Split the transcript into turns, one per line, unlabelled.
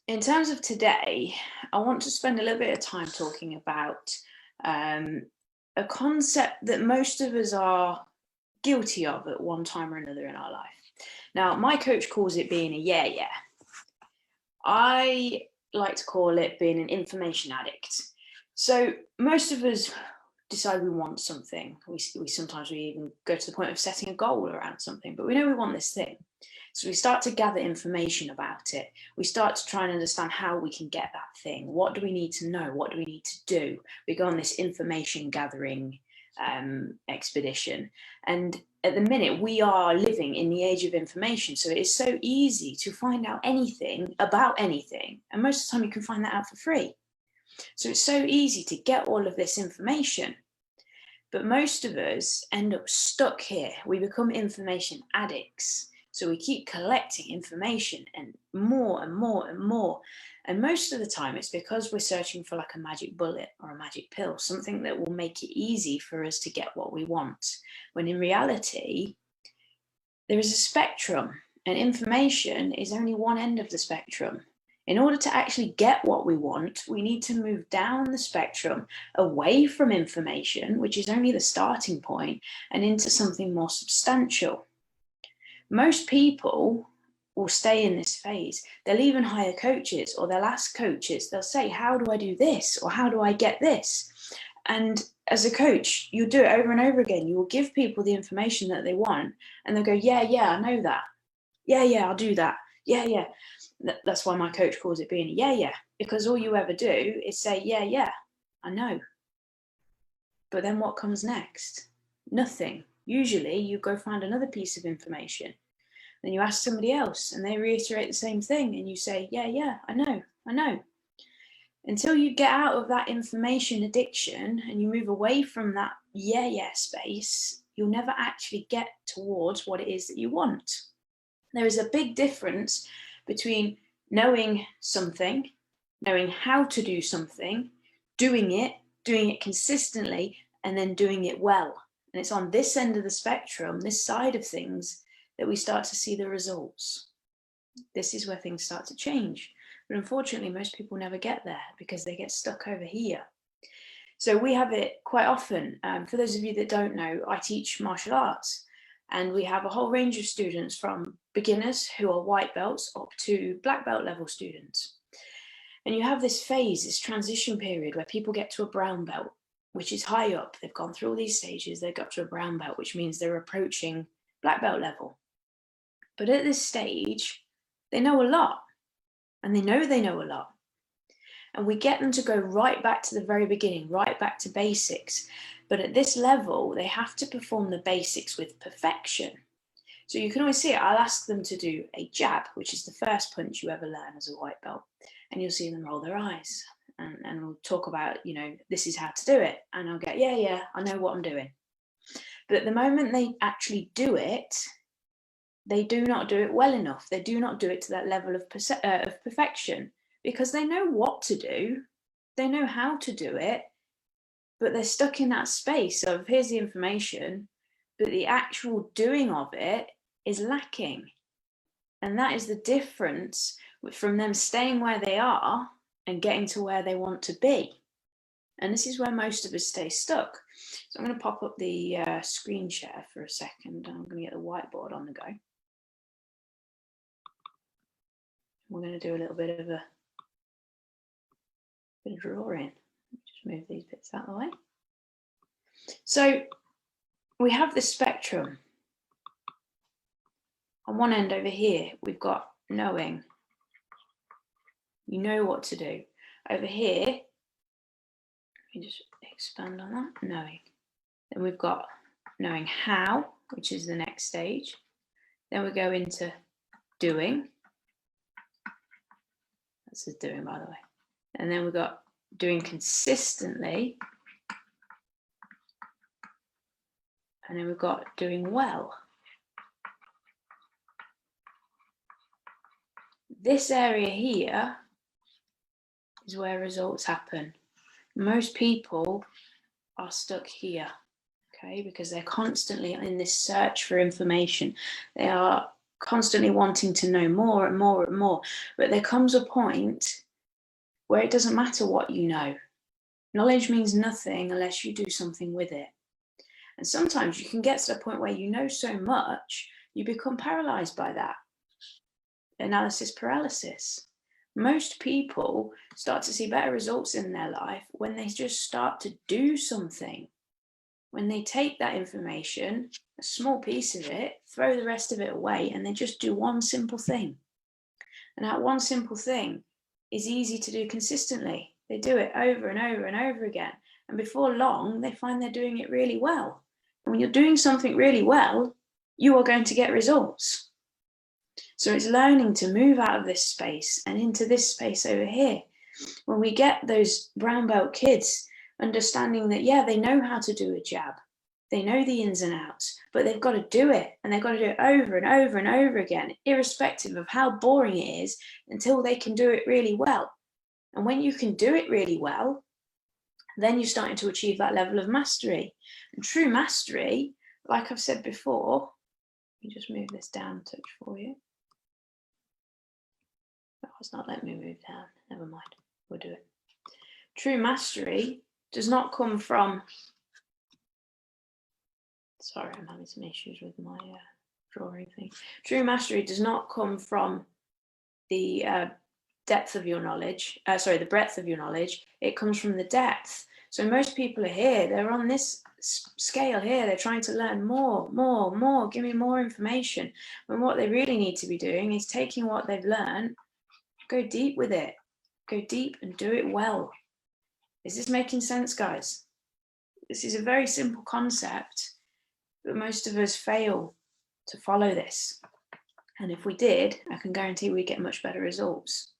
In terms of today, I want to spend a little bit of time talking about a concept that most of us are guilty of at one time or another in our life. Now, my coach calls it being a yeah. I like to call it being an information addict. So most of us decide we want something. We sometimes we even go to the point of setting a goal around something, but we know we want this thing. So we start to gather information about it. We start to try and understand how we can get that thing. What do we need to know? What do we need to do? We go on this information gathering expedition. And at the minute, we are living in the age of information. So it is so easy to find out anything about anything. And most of the time, you can find that out for free. So it's so easy to get all of this information. But most of us end up stuck here. We become information addicts. So we keep collecting information and more and more and more. And most of the time it's because we're searching for like a magic bullet or a magic pill, something that will make it easy for us to get what we want. When in reality, there is a spectrum, and information is only one end of the spectrum. In order to actually get what we want, we need to move down the spectrum away from information, which is only the starting point, and into something more substantial. Most people will stay in this phase. They'll even hire coaches, or they'll ask coaches. They'll say, how do I do this? Or how do I get this? And as a coach, you'll do it over and over again. You will give people the information that they want, and they'll go, yeah, I know that. Yeah, I'll do that. Yeah. That's why my coach calls it being a yeah, because all you ever do is say, yeah, I know. But then what comes next? Nothing. Usually you go find another piece of information. Then you ask somebody else and they reiterate the same thing, and you say, yeah, I know. Until you get out of that information addiction and you move away from that yeah space, you'll never actually get towards what it is that you want. There is a big difference between knowing something, knowing how to do something, doing it consistently, and then doing it well. And it's on this end of the spectrum, this side of things, that we start to see the results. This is where things start to change. But unfortunately, most people never get there because they get stuck over here. So we have it quite often. For those of you that don't know, I teach martial arts, and we have a whole range of students from beginners who are white belts up to black belt level students. And you have this phase, this transition period where people get to a brown belt, which is high up. They've gone through all these stages, they got to a brown belt, which means they're approaching black belt level. But at this stage, they know a lot, and they know a lot. And we get them to go right back to the very beginning, right back to basics. But at this level, they have to perform the basics with perfection. So you can always see it. I'll ask them to do a jab, which is the first punch you ever learn as a white belt. And you'll see them roll their eyes. And we'll talk about, this is how to do it. And I'll get, yeah, I know what I'm doing. But at the moment they actually do it, they do not do it well enough. They do not do it to that level of perfection, because they know what to do. They know how to do it, but they're stuck in that space of here's the information, but the actual doing of it is lacking. And that is the difference from them staying where they are and getting to where they want to be. And this is where most of us stay stuck. So I'm going to pop up the screen share for a second. I'm going to get the whiteboard on the go. We're going to do a little bit of drawing. Just move these bits out of the way. So we have the spectrum. On one end over here, we've got knowing. You know what to do. Over here, let me just expand on that, knowing. Then we've got knowing how, which is the next stage. Then we go into doing. That's the doing, by the way. And then we've got doing consistently. And then we've got doing well. This area here is where results happen. Most people are stuck here, okay, because they're constantly in this search for information. They are constantly wanting to know more and more and more. But there comes a point where it doesn't matter what you know. Knowledge means nothing unless you do something with it. And sometimes you can get to the point where you know so much, you become paralyzed by that. Analysis paralysis. Most people start to see better results in their life when they just start to do something. When they take that information, a small piece of it, throw the rest of it away, and they just do one simple thing. And that one simple thing is easy to do consistently. They do it over and over and over again. And before long, they find they're doing it really well. And when you're doing something really well, you are going to get results. So it's learning to move out of this space and into this space over here. When we get those brown belt kids understanding that, yeah, they know how to do a jab, they know the ins and outs, but they've got to do it, and they've got to do it over and over and over again, irrespective of how boring it is, until they can do it really well. And when you can do it really well, then you're starting to achieve that level of mastery. And true mastery, like I've said before, let me just move this down a touch for you. Oh, it's not letting me move down. Never mind. We'll do it. True mastery does not come from... Sorry, I'm having some issues with my drawing thing. True mastery does not come from the depth of your knowledge. The breadth of your knowledge. It comes from the depth. So most people are here. They're on this scale here. They're trying to learn more. Give me more information. And what they really need to be doing is taking what they've learned, go deep with it. Go deep and do it well. Is this making sense, guys? This is a very simple concept, but most of us fail to follow this. And if we did, I can guarantee we'd get much better results.